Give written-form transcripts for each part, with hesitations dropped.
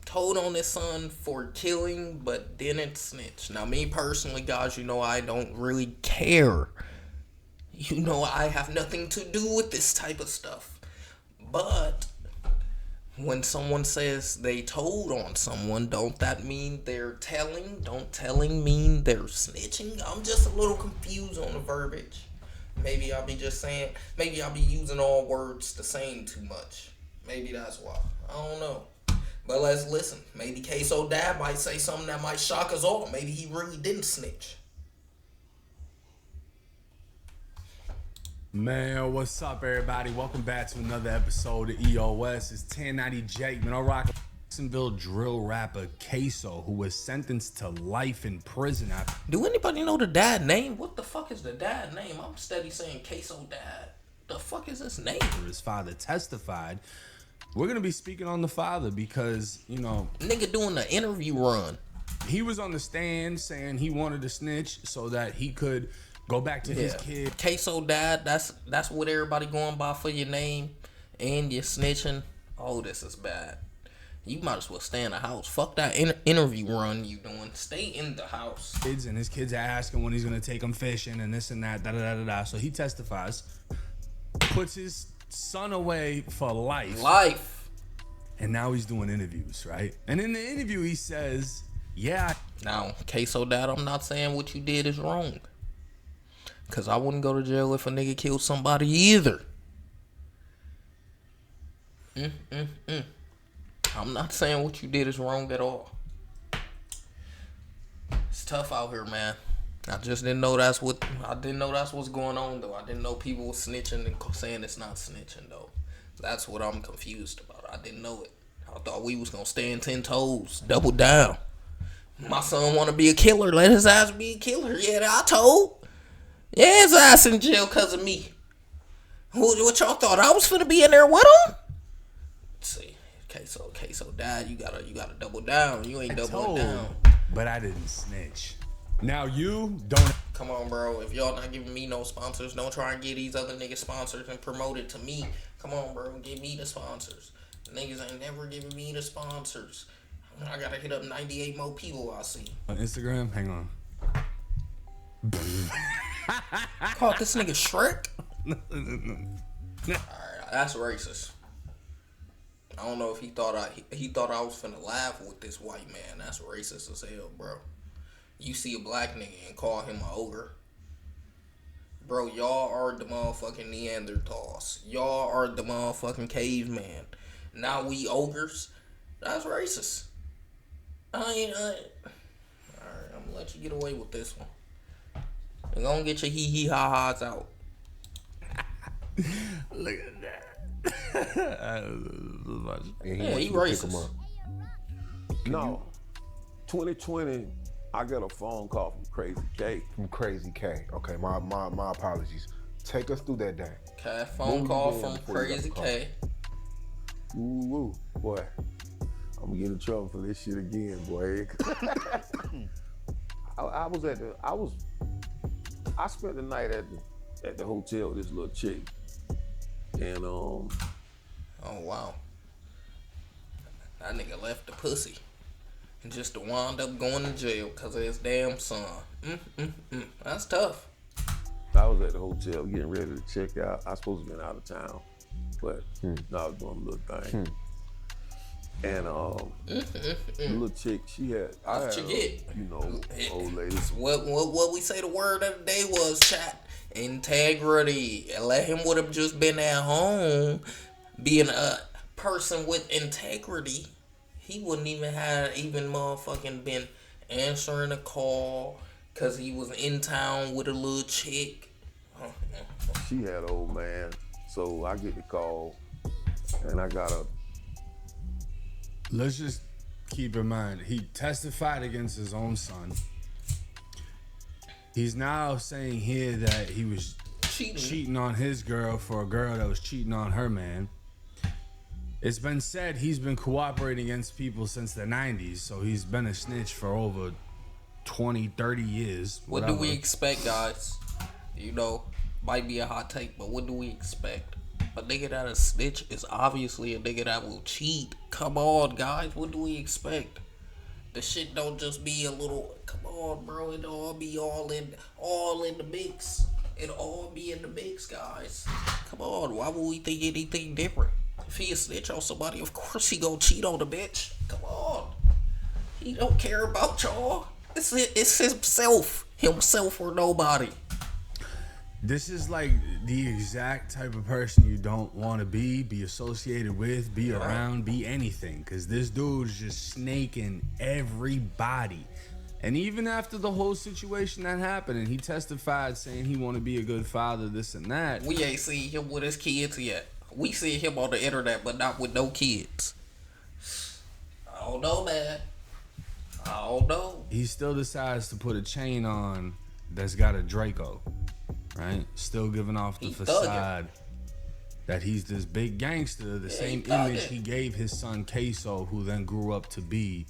told on his son for killing, but didn't snitch. Now, me personally, guys, I don't really care. I have nothing to do with this type of stuff. But when someone says they told on someone, don't that mean they're telling? Don't telling mean they're snitching? I'm just a little confused on the verbiage. Maybe I'll be using all words the same too much. Maybe that's why. I don't know. But let's listen. Maybe Ksoo dad might say something that might shock us all. Maybe he really didn't snitch. Man, what's up, everybody? Welcome back to another episode of EOS. It's 1090 Jake, man. I rock Jacksonville drill rapper Ksoo, who was sentenced to life in prison. Do anybody know the dad name? What the fuck is the dad name? I'm steady saying Ksoo dad. The fuck is his name? His father testified. We're gonna be speaking on the father because, nigga doing the interview run. He was on the stand saying he wanted to snitch so that he could go back to his kid. Ksoo dad, that's what everybody going by for your name, and you're snitching. Oh, this is bad. You might as well stay in the house. Fuck that interview run you doing. Stay in the house. And his kids are asking when he's gonna take them fishing and this and that. So he testifies, puts his son away for life. And now he's doing interviews, right? And in the interview he says, yeah. Now, Ksoo dad, I'm not saying what you did is wrong. Cause I wouldn't go to jail if a nigga killed somebody either. I'm not saying what you did is wrong at all. It's tough out here, man. I just didn't know that's what's going on though. I didn't know people were snitching and saying it's not snitching though. That's what I'm confused about. I didn't know it. I thought we was gonna stand 10 toes, double down. My son wanna be a killer, let his ass be a killer. Yeah, I told. Yeah, his ass in jail cause of me. What y'all thought? I was finna be in there with him? Let's see. Ksoo died. You gotta double down. You ain't doubling down. But I didn't snitch. Now you don't. Come on, bro. If y'all not giving me no sponsors, don't try and get these other niggas sponsors and promote it to me. Come on, bro. Give me the sponsors. The niggas ain't never giving me the sponsors. I gotta hit up 98 more people I see. On Instagram? Hang on. Called this nigga Shrek? Alright, that's racist. I don't know if he thought I was finna laugh with this white man. That's racist as hell, bro. You see a black nigga and call him an ogre. Bro, y'all are the motherfucking Neanderthals. Y'all are the motherfucking caveman. Now we ogres? That's racist. Alright, I'm gonna let you get away with this one. You're gonna get your hee-hee-ha-ha's out. Look at that. He racist. No. 2020, I got a phone call from Crazy K. From Crazy K. Okay, my apologies. Take us through that day. Okay, phone call from Crazy K. Ooh, boy. I'm gonna get in trouble for this shit again, boy. I spent the night at the hotel with this little chick. And oh wow. That nigga left the pussy. And just to wind up going to jail because of his damn son. That's tough. I was at the hotel getting ready to check out. I was supposed to be out of town. But no, I was doing a little thing. And the little chick, old lady. What we say the word of the day was, chat, integrity. And let him would have just been at home being a person with integrity. He wouldn't even motherfucking been answering a call because he was in town with a little chick. She had an old man. So I get the call and I got a. Let's just keep in mind, he testified against his own son. He's now saying here that he was cheating on his girl for a girl that was cheating on her man. It's been said he's been cooperating against people since the 90s, so he's been a snitch for over 20, 30 years. What do we expect, guys? Might be a hot take, but what do we expect? A nigga that is snitch is obviously a nigga that will cheat Come on, guys. What do we expect? The shit don't just be a little. Come on, bro. It all be all in the mix. It all be in the mix, guys. Come on. Why would we think anything different? If he a snitch on somebody, of course he gonna cheat on the bitch. Come on. He don't care about y'all. It's himself or nobody. This is like the exact type of person you don't want to be associated with, be around, be anything. Because this dude's just snaking everybody. And even after the whole situation that happened, and he testified saying he want to be a good father, this and that. We ain't seen him with his kids yet. We see him on the internet, but not with no kids. I don't know, man. I don't know. He still decides to put a chain on that's got a Draco. Right? Still giving off the facade that he's this big gangster, the same image he gave his son Ksoo, who then grew up to be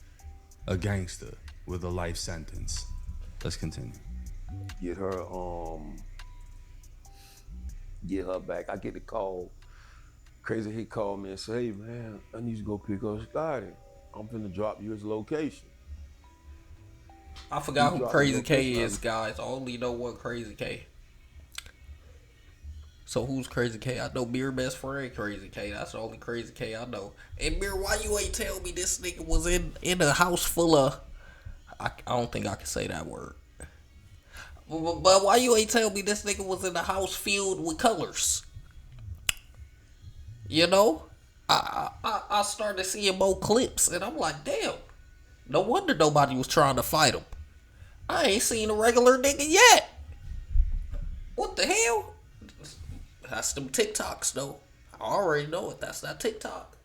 a gangster with a life sentence. Let's continue. Get her back. I get the call. Crazy he called me and said, hey man, I need you to go pick up Scotty. I'm finna drop you his location. I forgot who Crazy K is, guys. I only know one Crazy K. So who's Crazy K? I know Beer best friend Crazy K. That's the only Crazy K I know. And Beer, why you ain't tell me this nigga was in a house full of... I don't think I can say that word. But why you ain't tell me this nigga was in a house filled with colors? You know? I started seeing more clips and I'm like, damn. No wonder nobody was trying to fight him. I ain't seen a regular nigga yet. What the hell? That's them TikToks, though. I already know it. That's not TikTok.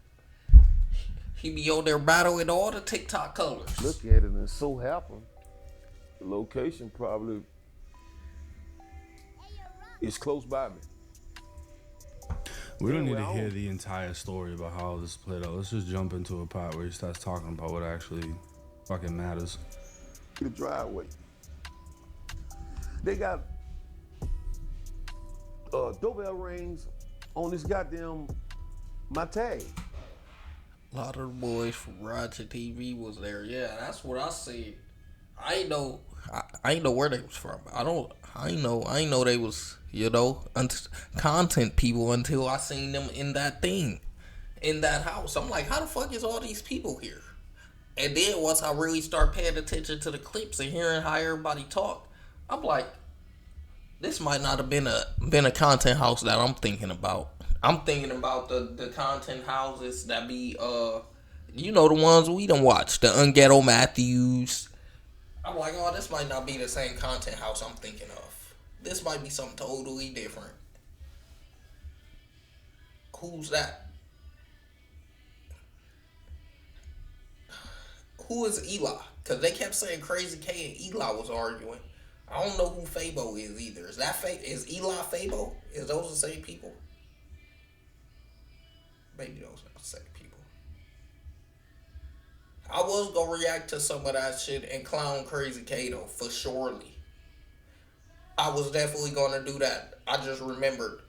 He be on there battling all the TikTok colors. Look at it and so happen. The location probably is close by me. We don't need to hear the entire story about how this played out. Let's just jump into a part where he starts talking about what actually fucking matters. The driveway. They got doorbell rings on this goddamn my tag. A lot of the boys from Roger TV was there. Yeah, that's what I see. I ain't know where they was from. I ain't know they was, content people until I seen them in that thing, in that house. I'm like, how the fuck is all these people here? And then once I really start paying attention to the clips and hearing how everybody talk, I'm like, this might not have been a content house that I'm thinking about. I'm thinking about the content houses that be the ones we done watched, the Unghetto Matthews. I'm like, oh, this might not be the same content house I'm thinking of. This might be something totally different. Who's that? Who is Eli? Because they kept saying Crazy K and Eli was arguing. I don't know who Fabo is either. Is Eli Fabo? Is those the same people? Maybe those are the same people. I was gonna react to some of that shit and clown Crazy K though, for surely. I was definitely gonna do that. I just remembered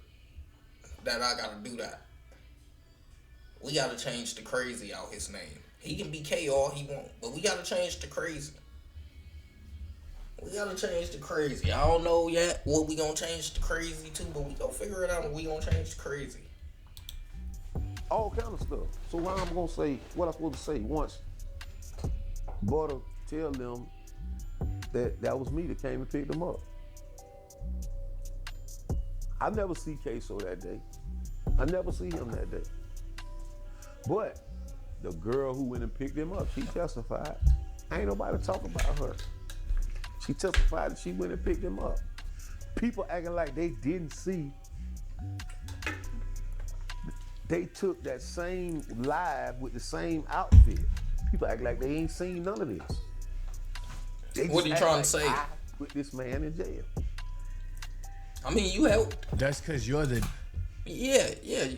that I gotta do that. We gotta change the Crazy out his name. He can be K all he want, but we gotta change the Crazy. We gotta change the Crazy. I don't know yet what we gonna change the Crazy to, but we gonna figure it out and we gonna change the Crazy. All kind of stuff. So why I'm gonna say what I'm supposed to say once Butter tell them that was me that came and picked them up. I never see Ksoo that day. I never see him that day. But the girl who went and picked him up, she testified. Ain't nobody talking about her. She testified that she went and picked him up. People acting like they didn't see. They took that same live with the same outfit. People act like they ain't seen none of this. What are you trying to say? I put this man in jail. I mean, you helped. That's because you're the... Yeah,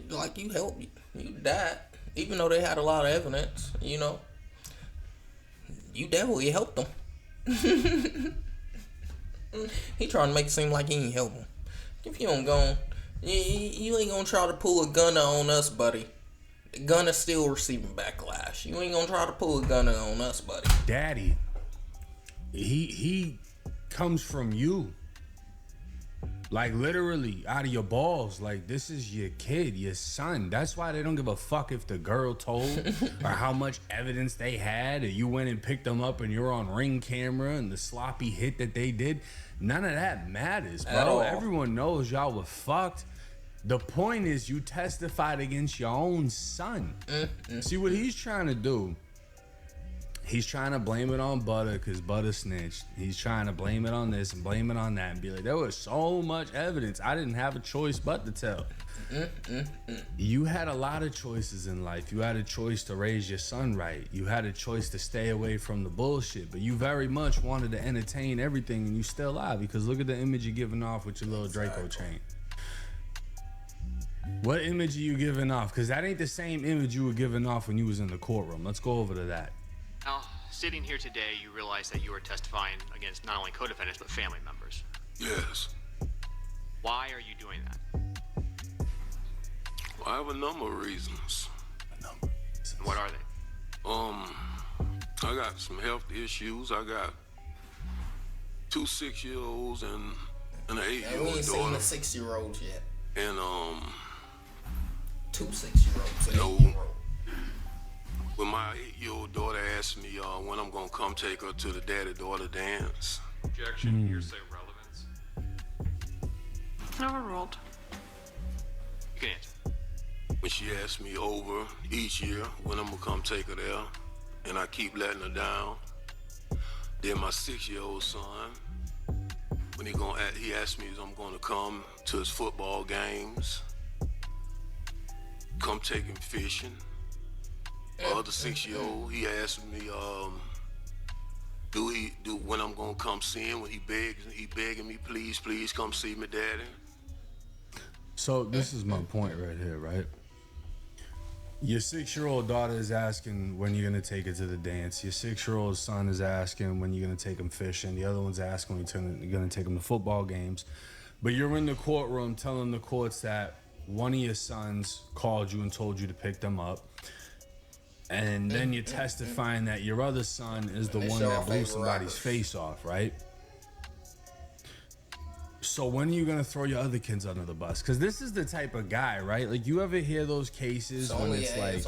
like you helped. You died. Even though they had a lot of evidence, You definitely helped them. He trying to make it seem like he ain't help him. If you don't go, you ain't gonna try to pull a gunner on us, buddy. The gunner still receiving backlash. You ain't gonna try to pull a gunner on us, buddy. Daddy, he comes from you. Like, literally out of your balls. Like, this is your kid, your son. That's why they don't give a fuck if the girl told or how much evidence they had, or you went and picked them up and you're on Ring camera and the sloppy hit that they did. None of that matters, bro. Everyone knows y'all were fucked. The point is you testified against your own son. See what he's trying to do? He's trying to blame it on Butter because Butter snitched. He's trying to blame it on this and blame it on that and be like, there was so much evidence. I didn't have a choice but to tell. You had a lot of choices in life. You had a choice to raise your son right. You had a choice to stay away from the bullshit. But you very much wanted to entertain everything, and you still are, because look at the image you're giving off with your little Draco chain. What image are you giving off? Because that ain't the same image you were giving off when you was in the courtroom. Let's go over to that. Now, sitting here today, you realize that you are testifying against not only co-defendants, but family members. Yes. Why are you doing that? Well, I have a number of reasons. And what are they? I got some health issues. I got 2 6-year-olds and an 8-year-old we ain't seen daughter. the 6-year-olds yet. And 2 6-year-olds. And No. 8-year-old. when my 8-year-old daughter asked me when I'm gonna come take her to the daddy-daughter dance. Objection, hearsay relevance. Overruled. You can answer. When she asked me over each year when I'm gonna come take her there, and I keep letting her down. Then my 6-year-old son, when he asked me if I'm gonna come to his football games, come take him fishing. My other 6-year-old, he asked me, do when I'm gonna come see him, when he begging me, please come see me, daddy. So this is my point right here, right? Your 6-year-old daughter is asking when you're gonna take her to the dance. Your 6-year-old son is asking when you're gonna take him fishing. The other one's asking when you're gonna take him to football games. But you're in the courtroom telling the courts that one of your sons called you and told you to pick them up. And then you're testifying that your other son is the one that blew somebody's face off, right? So when are you gonna throw your other kids under the bus? Because this is the type of guy, right? Like, you ever hear those cases when it's like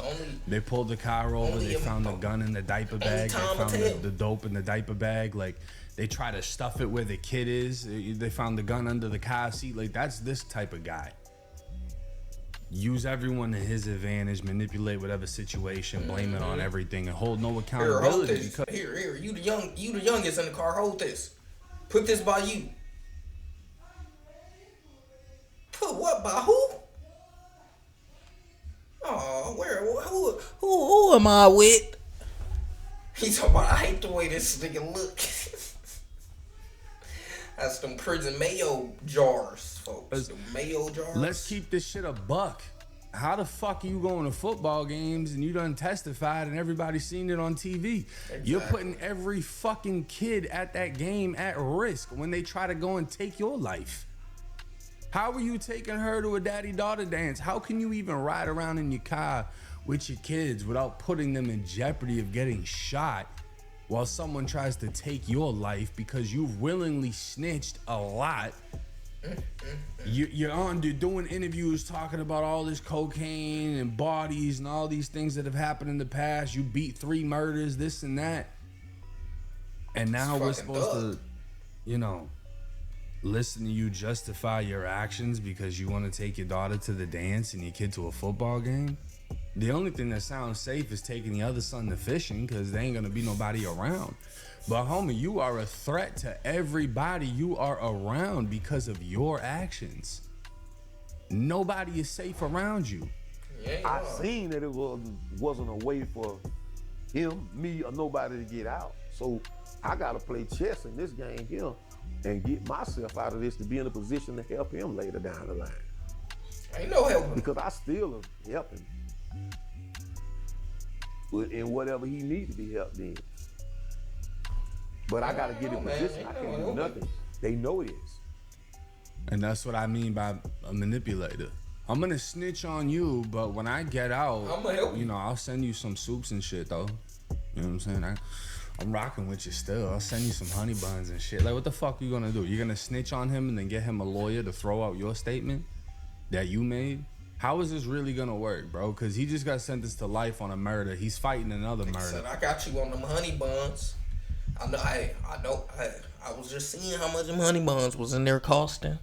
they pulled the car over, they found the gun in the diaper bag, they found the dope in the diaper bag, like they try to stuff it where the kid is, they found the gun under the car seat. Like, that's this type of guy. Use everyone to his advantage, manipulate whatever situation, blame it on everything, and hold no accountability. Here, you the youngest in the car. Hold this. Put this by you. Put what by who? Oh, who am I with? He's talking about, I hate the way this nigga look. That's them prison mayo jars, folks. The mayo jars. Let's keep this shit a buck. How the fuck are you going to football games and you done testified and everybody's seen it on TV? Exactly. You're putting every fucking kid at that game at risk when they try to go and take your life. How are you taking her to a daddy-daughter dance? How can you even ride around in your car with your kids without putting them in jeopardy of getting shot while someone tries to take your life because you've willingly snitched a lot? You're doing interviews talking about all this cocaine and bodies and all these things that have happened in the past. You beat 3 murders, this and that. And now we're supposed to, listen to you justify your actions because you want to take your daughter to the dance and your kid to a football game? The only thing that sounds safe is taking the other son to fishing because there ain't going to be nobody around. But homie, you are a threat to everybody you are around because of your actions. Nobody is safe around you. Yeah, I seen that it wasn't a way for him, me, or nobody to get out. So I got to play chess in this game here and get myself out of this to be in a position to help him later down the line. Ain't no help. Because I still am helping in whatever he needs to be helped in. But I gotta get in position. I can't do nothing. They know this. And that's what I mean by a manipulator. I'm gonna snitch on you, but when I get out, I'ma help you. you know, I'll send you some soups and shit though. You know what I'm saying? I'm rocking with you still. I'll send you some honey buns and shit. Like, what the fuck you gonna do? You gonna snitch on him and then get him a lawyer to throw out your statement that you made? How is this really gonna work, bro? Because he just got sentenced to life on a murder. He's fighting another Like I murder. said, I got you on them honey buns. I know. I was just seeing how much them honey buns was in there costing.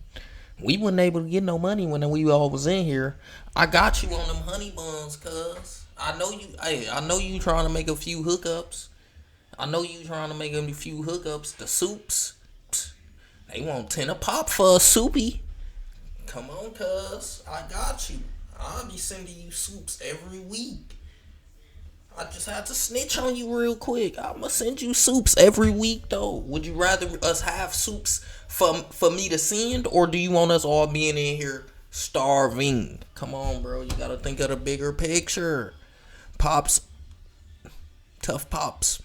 We wasn't able to get no money when we all was in here. I got you on them honey buns, cuz. I know you. I know you trying to make a few hookups. The soups, they want 10 a pop for a soupy. Come on, cuz. I got you. I'll be sending you soups every week. I just had to snitch on you real quick. I'ma send you soups every week, though. Would you rather us have soups for me to send, or do you want us all being in here starving? Come on, bro. You gotta think of the bigger picture. Pops. Tough pops.